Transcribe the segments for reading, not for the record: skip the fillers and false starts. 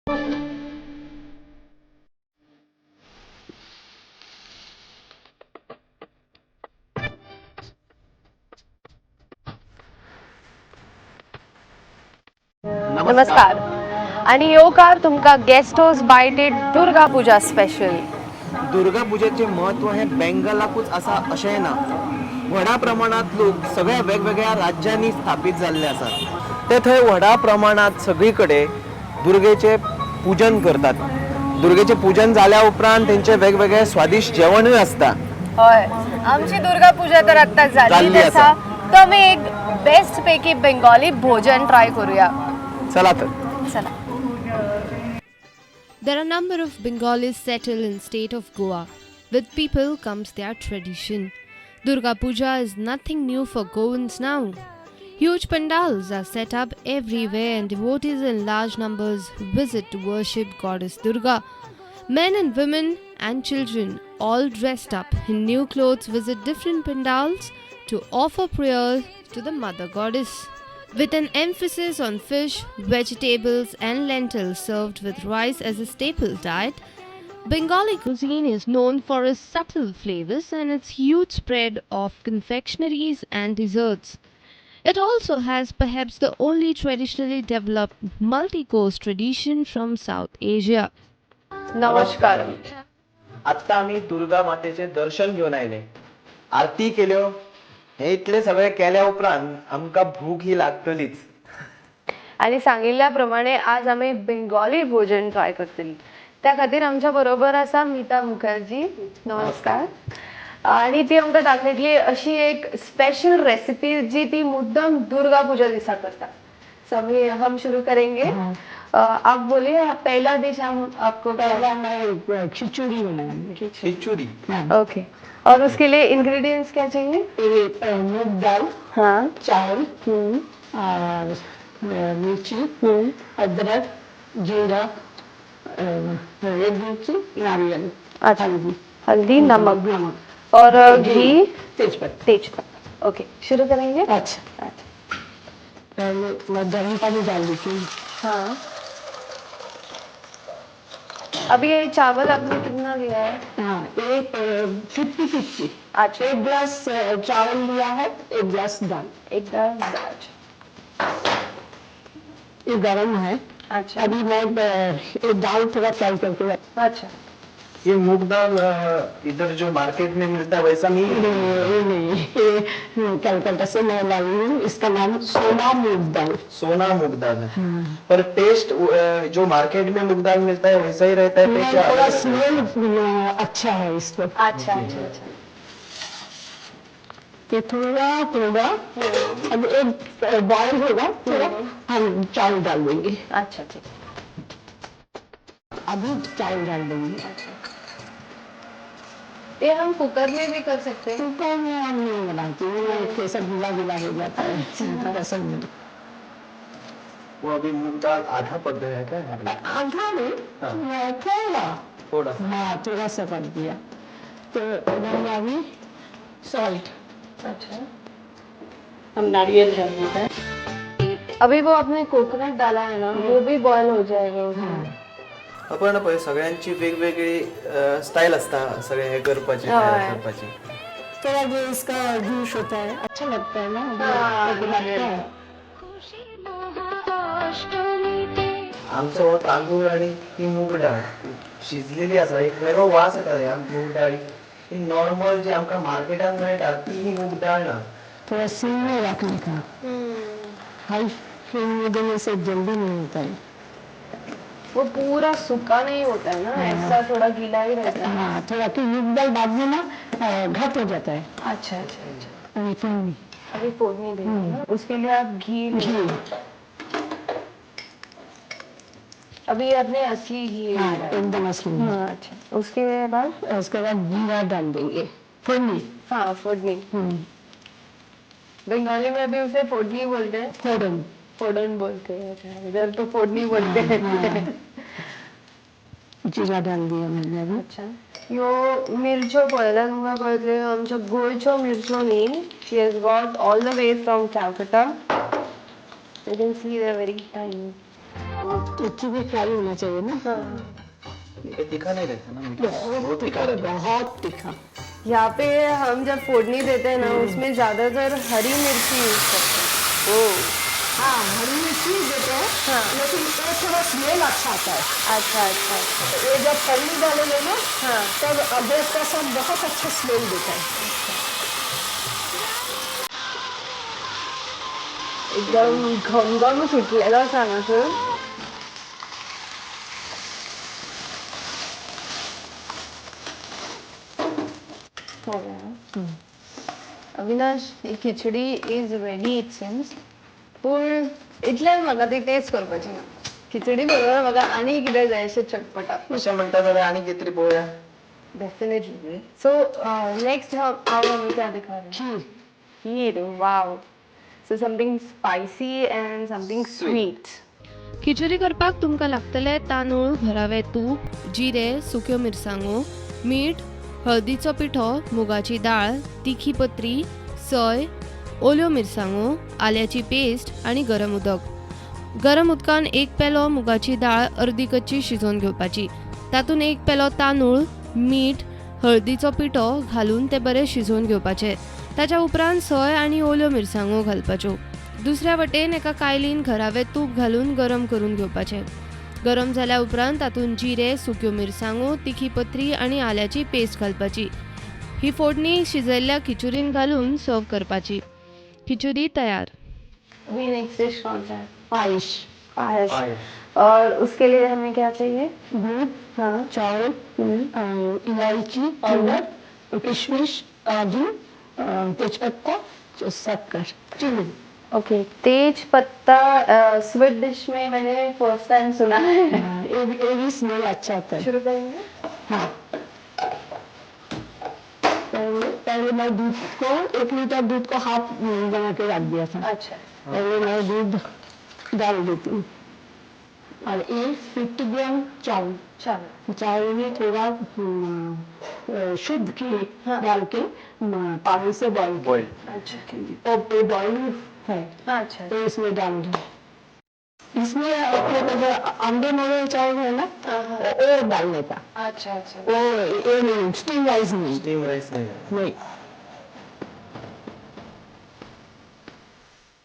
नमस्कार आणि येवकार तुमका guest house बायटेड Durga Puja special. Durga पूजेचे महत्व हे बेंगलाकूच असा अशें ना. व्हडा प्रमाणात लोक सगळ्या वेगवेगळ्या राज्यांनी स्थापित झाल्ले असतात. ते थंय व्हडा प्रमाणात सगळीकडे दुर्गेचे पूजन करतात. दुर्गेचे पूजन जाल्या उपरांत त्यांचे वेगवेगळे स्वादिष्ट जेवणूय असता. होय, आमची दुर्गा पूजा तर आत्ताच झाली झाली तसा तर आम्ही एक बेस्ट पैकी बेंगॉली भोजन ट्राय करूया. चला तर. चला. There are a number of Bengalis settled in state of Goa. With people comes their tradition. Durga Puja is nothing new for Goans now. Huge pandals are set up everywhere and devotees in large numbers visit to worship goddess Durga. Men and women and children all dressed up in new clothes visit different pandals to offer prayers to the mother goddess. With an emphasis on fish, vegetables, and lentils served with rice as a staple diet, Bengali cuisine is known for its subtle flavors and its huge spread of confectionaries and desserts. It also has perhaps the only traditionally developed multi-course tradition from South Asia. नमस्कार. आता आम्ही दुर्गा मातेचे दर्शन घेऊन आले, आरती केल्यो. हे इतले सगळे केल्या उपरांत आमका भूक ही लागतलीच. आणि सांगितल्याप्रमाणे आज आम्ही बेंगॉली भोजन ट्राय करतली. त्या खातीर आमच्या बरोबर असा मीता मुखर्जी. नमस्कार. आणि ती आमकां दाखयतली अशी एक स्पेशल रेसिपी जी ती मुद्दम दुर्गा पूजा दिसा करता. सो हम शुरू करेंगे. आप बोलिए, पहला डिश हम आपको पहला मैं खिचड़ी बनाएंगे. खिचड़ी. ओके. और उसके लिए इंग्रेडिएंट्स क्या चाहिए? मूंग दाल, हाँ, चावल, और मिर्ची, अदरक, जीरा, रेड मिर्ची, नारियल, हल्दी, हल्दी, नमक नमक और घी, तेजपत्ता. तेजपत्ता. ओके, शुरू करेंगे. अच्छा, पहले मैं गर्म पानी डाल देती हूँ. हाँ. अभी ये चावल आपने कितना लिया है? हाँ, एक 50-50. अच्छा, एक गिलास चावल लिया है, एक गिलास दाल. एक दाल. ये गरम है. अच्छा, अभी मैं ये दाल थोड़ा फ्राई करके अच्छा. ये मूंग दाल इधर जो मार्केट में मिलता है वैसा नहीं है? नहीं, कलकत्ता से मैं लाई हूँ. इसका नाम सोना मूंग दाल. सोना मूंग दाल है. पर टेस्ट जो मार्केट में मूंग दाल मिलता है वैसा ही रहता है? टेस्ट थोड़ा अलग रहता है? स्मेल अच्छा है इसको. अच्छा, अच्छा, अच्छा. ये थोड़ा अब एक बॉयल होगा थोड़ा, हम चावल डाल देंगे. अच्छा, ठीक. अभी चावल डाल देंगे. ये हम कुकर में भी कर सकते हैं. कुकर में हम नहीं बनाती हूँ, कैसा गीला गीला हो जाता है, पसंद नहीं. वो अभी मूंग दाल आधा पक गया है क्या? आधा नहीं, थोड़ा. हाँ, थोड़ा सा कर दिया. तो मैंने अभी सॉल्ट, अच्छा. हम नारियल डाल देते हैं. अभी वो आपने कोकोनट डाला है ना, वो भी बॉयल हो जाएगा. आपण पळय सगळ्यांची वेगवेगळी स्टाईल असता सगळे हे करपाची तयार करपाची. थोड़ा जो इसका जूस होता है अच्छा लगता है ना. लगता है. आमचो तांदूळ आणि ती मूग डाळ शिजलेली असा एक वेगळो वास येता ह्या मूग डाळी. ही नॉर्मल जी आमकां मार्केटात मेळटा ती मूग डाळ ना. थोड़ा सिम में रखने का. हाई फ्लेम में देने से जल्दी नहीं होता है. वो पूरा सूखा नहीं होता है ना, ऐसा थोड़ा गीला ही रहता है. हाँ, थोड़ा तो मूंग दाल बाद में ना घट हो जाता है. अच्छा, अच्छा, अच्छा. अभी फोड़नी. अभी फोड़नी देंगे ना, उसके लिए आप घी लेंगे. अभी आपने असली घी हाँ, लिया है. एकदम असली. हाँ, अच्छा. उसके बाद उसके बाद जीरा डाल देंगे. फोड़नी. हाँ, फोड़नी. बंगाली में भी उसे फोड़नी बोलते हैं. फोड़न. फोड़न बोलते हैं. अच्छा, इधर तो फोड़नी बोलते हैं. जीरा डाल दिया मैंने अभी. अच्छा. यो मिरचो पळयल्यार तुमकां कळटलें आमच्यो गोंयच्यो मिरच्यो न्ही. She has got all the way from Calcutta. You can see they're very tiny. तो भी फ्राई होना चाहिए ना। ये तीखा नहीं रहता ना मीठा, बहुत तीखा रहता है। बहुत तीखा। यहाँ पे हम जब फोड़नी देते हैं ना उसमें ज्यादातर हरी मिर्ची यूज करते हैं। ओ हाँ, हरी मिर्ची देते हैं। हाँ। लेकिन ये थोड़ा स्मेल अच्छा आता है। अच्छा अच्छा अच्छा। ये जब पनीर डालेंगे ना, हाँ तब अदरक का सब बहुत अच्छा स्मेल देता है। एकदम घमघम सुटलेला चणासूर. हो गया. अविनाश, ही खिचडी इज रेडी इट सीम्स. पूण इतल्यान म्हाका ती टेस्ट करपाची ना. खिचडी बरोबर म्हाका आनी कितें जाय अशें चटपटाक. अशें म्हणटा जाल्यार आनी कितें तरी पळोवया. Definitely. So next, how हम क्या दिखा रहे हैं? Heat. Wow. So something spicy and something sweet. खिचडी करपाक तुमकां लागतले तांदूळ, घरावे तूप, जिरे, सुक्यो मिरसांगो, मीठ, हळदीचो पिठो, मुगाची दाळ, तिखी पत्री, सोय, ओल्यो मिरसांगो, आल्याची पेस्ट आणि गरम उदक. गरम उदकान 1 पेलो मुगाची दाळ अर्दी कच्ची शिजोवन घेवपाची. तातूंत 1 पेलो तांदूळ, मीठ, हळदीचो पिठो घालून ते बरे शिजोवन घेवपाचे. ताच्या उपरांत सोय आनी ओल्यो मिरसांगो घालपाच्यो. दुसऱ्या वटेन एका कायलीन घरावे तूप घालून गरम करून घेवपाचें. गरम जाल्या उपरांत तातूंत जिरे, सुक्यो मिरसांगो, तिखी पत्री आनी आल्याची पेस्ट घालपाची. ही फोडणी शिजयल्ल्या खिचडीन घालून सर्व करपाची. खिचडी तयार. अभी नेक्स्ट डिश कौन सा है? पायस। पायस. और उसके लिए हमें क्या चाहिए? दूध, हाँ. चावल, इलायची पाउडर, किशमिश, काजू, तेजपत्ता, शक्कर, चीनी। ओके. तेज पत्ता स्वीट डिश में मैंने फर्स्ट टाइम सुना है. ये भी स्मेल अच्छा आता है। शुरू करेंगे. हाँ। पहले मैं दूध को 1 लीटर दूध को हाफ बना के रख दिया था। अच्छा. पहले मैं दूध डाल देती हूँ और 50 ग्राम चावल। चलो. चावल में थोड़ा शुद्ध घी डाल के पानी से बॉईल बॉईल. अच्छा. और बॉईल है अच्छा. तो इसमें डाल दो। इसमें अपने अंडे मोड़े चावल है ना, वो डालने का। अच्छा अच्छा. वो ये नहीं, स्टीम राइस नहीं। स्टीम राईस नाही. नहीं।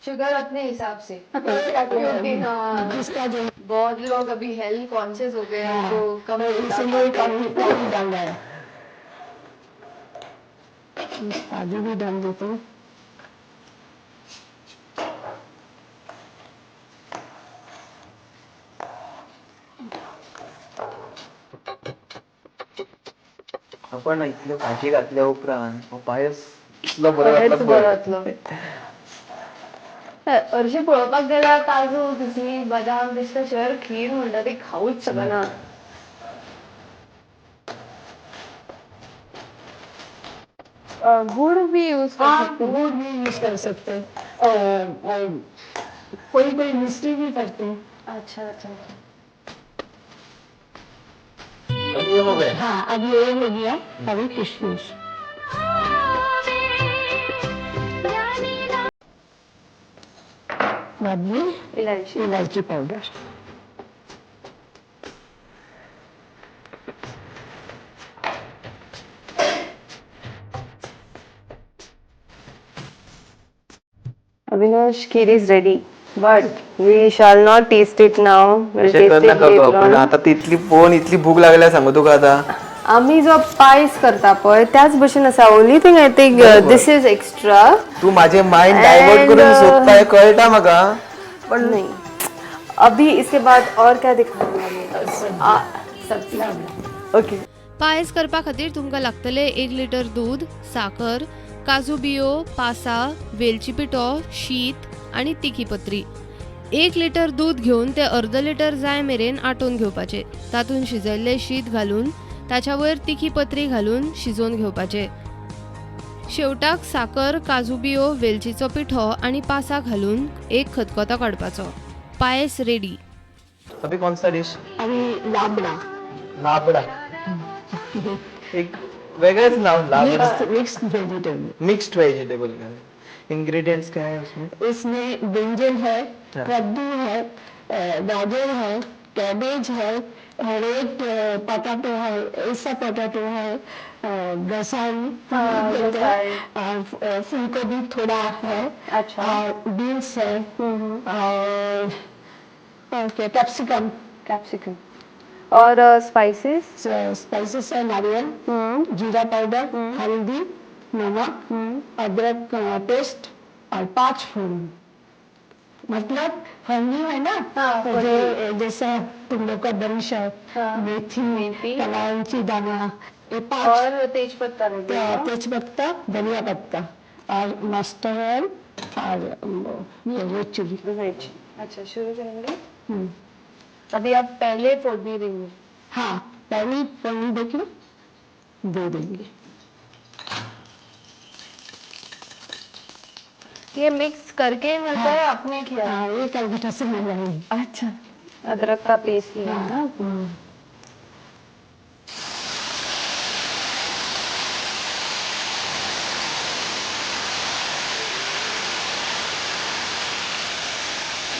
शुगर अपने हिसाब से. क्योंकि हाँ, जिसका जो बहुत लोग अभी हेल्थ कॉन्शियस हो गए हैं तो कम इसलिए कम डाल रहा है। काजू भी डाल देते हैं। आपण इथलं भाजी घातल्या उपरांत पायस इतलो बरो बरेच घातला बरतलो. हरशी पळोवपाक गेल्यार काजू, किसमिस, बदाम, पिस्ताशिवर खीर म्हणटा ती खाऊच शकना. गुड़ भी यूज कर हाँ, सकते हैं. गुड़ भी यूज कर सकते हैं। कोई कोई मिस्त्री भी करते हैं। अच्छा अच्छा. ये हो गया. हाँ, अब ये हो गया। अभी किशमिश। बाद में इलायची. इलायची powder. Avinash, kheer is ready, but we shall not taste it now. We'll अशें taste कर it नाका गो. later पण on. आता तितली पोवन इतली भूक लागल्या सांगू तुका आता. आम्ही जो पायस करता पळय त्याच भशेन आसा. Only thing I think this is extra. तू माझे माइंड डायवर्ट करून And, सोदताय कळटा म्हाका. पण नहीं. अभी इसके बाद और क्या दिखाने वाले हैं? सब्जी. ओके. पायस करपा खातीर तुमकां लागतले 1 लिटर दूध, साकर, काजू बियो, पासा, वेलची पिठो, शीत आनी तिखी पत्री. 1 लिटर दूध घेवन ते अर्द लिटर जाय मेरेन आटोवन घेवपाचे. तातूंत शिजयल्ले शीत घालून ताच्या वयर तिखी पत्री घालून शिजोवन घेवपाचे. शेवटाक साकर, काजू बियो, वेलचीचो पिठो आनी पासा घालून एक खतखतो काडपाचो. पायस रेडी. अभी कौन सा डिश? अभी लाबड़ा। लाबड़ा. एक वेगळंच नाव labra. Mixed vegetable. Mixed vegetable. Ingredients क्या है उसमें? इसमें ब्रिंजल है, हाँ। कद्दू है, गाजर है, कैबेज है, रेड पोटैटो है, ऐसा पोटैटो है, गसाई और फूलगोभी थोड़ा है, अच्छा। और बीन्स है, और कैप्सिकम, कैप्सिकम और स्पाइसेस। स्पाइसेस है, नारियल, जीरा पाउडर, हल्दी, नमक, अदरक का पेस्ट और 5 फूल। मतलब फली है ना, जो जैसा तुम लोग का दरिश है, मेथी, कलांची दाना, ये 5, और तेज पत्ता तेज पत्ता, धनिया पत्ता और मस्टर्ड ऑयल और ये रेड चिली। अच्छा, शुरू करेंगे। अभी आप पहले फोड़नी देंगे। हाँ, पहली फोड़नी देखिए, दे देंगे। ये मिक्स करके मिलता है, आपने किया? हाँ, ये कलकत्ता से मिल रही है। अच्छा, अदरक का पेस्ट लिया ना।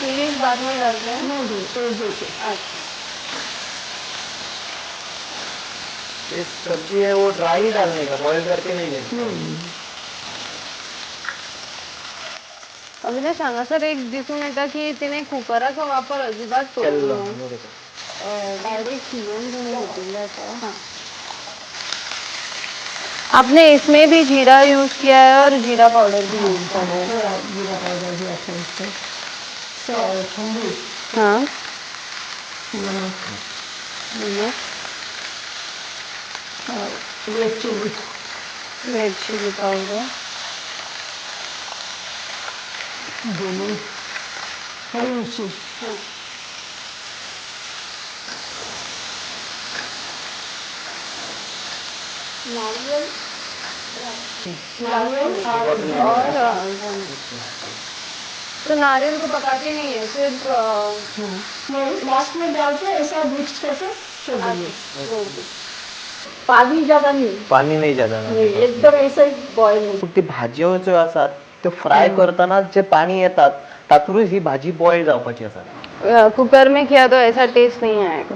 चिलीज बाद में डालते हैं। नहीं, तो देखिए। अच्छा, ये सब्जी है वो ड्राई ही डालने का, बॉईल करके नहीं देना। अविनाश हांगा सर एक दिसून येता की तिने कुकराचा वापर अजिबात करू नये, डायरेक्ट शिजवून घेऊन घेतलेला आहे। आपने इसमें भी जीरा यूज किया है और जीरा पाउडर भी यूज कर रहे हैं। थोड़ा जीरा पाउडर भी अच्छा लगता है। ठंडी, हाँ, नमक, ये और red chilli, red chilli powder, धनिया, हरी मिर्ची, और तो नारियल को पकाते नहीं है, सिर्फ लास्ट में डालते हैं, ऐसा मिक्स करके छोड़ देंगे। पाणी ज्यादा नहीं, पाणी नाही जादा नहीं, एकदम ऐसा ही बॉईल। ती भाज्यो ज्यो आसात त्यो फ्राय करताना जे पाणी येतात तातूंच ही भाजी बॉईल जावपाची आसा। कुकर में किया तो ऐसा टेस्ट नहीं आएगा,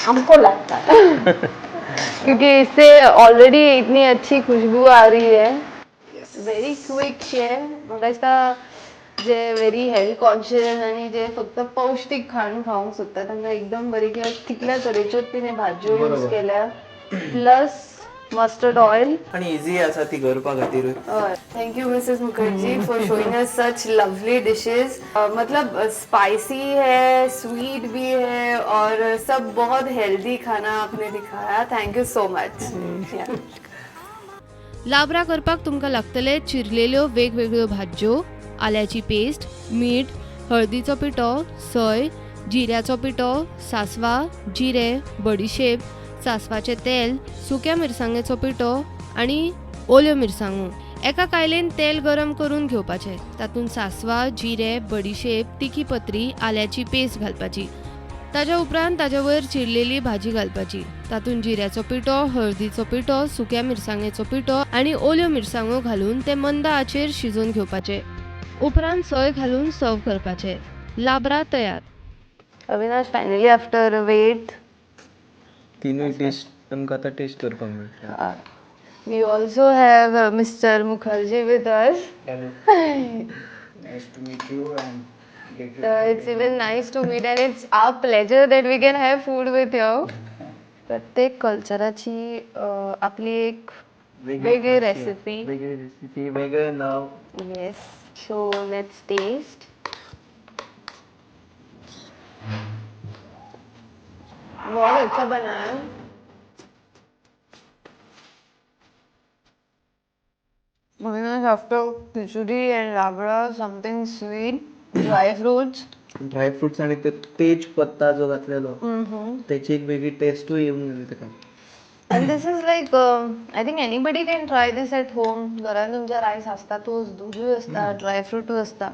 हमको लगता है। क्योंकि इससे ऑलरेडी इतनी अच्छी खुशबू आ रही है। व्हेरी क्विक शेफ, मला दिसता जे व्हेरी हेल्थ कॉन्शियस आणि जे फक्त पौष्टिक खाण खाऊंक सोदता तांकां एकदम बरी किंवा तितल्या तरेच्यो तिने भाज्यो यूज केल्या, प्लस मस्टर्ड ऑयल। आणि इझी आसा ती करपा खातीर। Thank you Mrs Mukherjee for showing us such lovely dishes. मतलब स्पाइसी है, स्वीट भी है और सब बहुत हेल्दी खाना आपने दिखाया। Thank you so much. Labra करपाक तुमकां लागतले चिरलेल्यो वेगवेगळ्यो भाज्यो, आल्याची पेस्ट, मीठ, हळदीचो पिठो, सोय, जिऱ्याचो पिठो, सासवा, जिरे, बडीशेप, सासवाचें तेल, सुक्या मिरसांगेचो पिठो आनी ओल्यो मिरसांगो। एका कायलेन तेल गरम करून घेवपाचें, तातूंत सासवा, जिरे, बडीशेप, तिखी पत्री, आल्याची पेस्ट घालपाची। ताच्या उपरांत ताचे वयर चिरलेली भाजी घालपाची, तातूंत जिऱ्याचो पिठो, हळदीचो पिठो, सुक्या मिरसांगेचो पिठो आनी ओल्यो मिरसांगो घालून ते मंद आचेर शिजोवन घेवपाचे। उपरांत सोय घालून सर्व करपाचे। लाबरा तयार। अविनाश, फायनली आफ्टर वेट तिनूय टेस्ट आमकां आतां टेस्ट करपाक मेळटा। we also have Mr. Mukherjee with us. Nice to meet you and It's even nice to meet and it's our pleasure that we can have food with you. प्रत्येक कल्चराची आपली एक वेगळी recipe. वेगळी recipe, वेगळं नाव। Yes. So let's taste. बहुत अच्छा बना है। After khichdi and labra, something sweet, dry fruits. Dry fruits आणि ते तेज पत्ता जो घातलेलो त्याची एक वेगळी टेस्टूय येऊन गेली ताका। And this is like, I think anybody can try this at home. घरात तुमच्या राईस असतातच, दूध असता, ड्राय फ्रूट असता.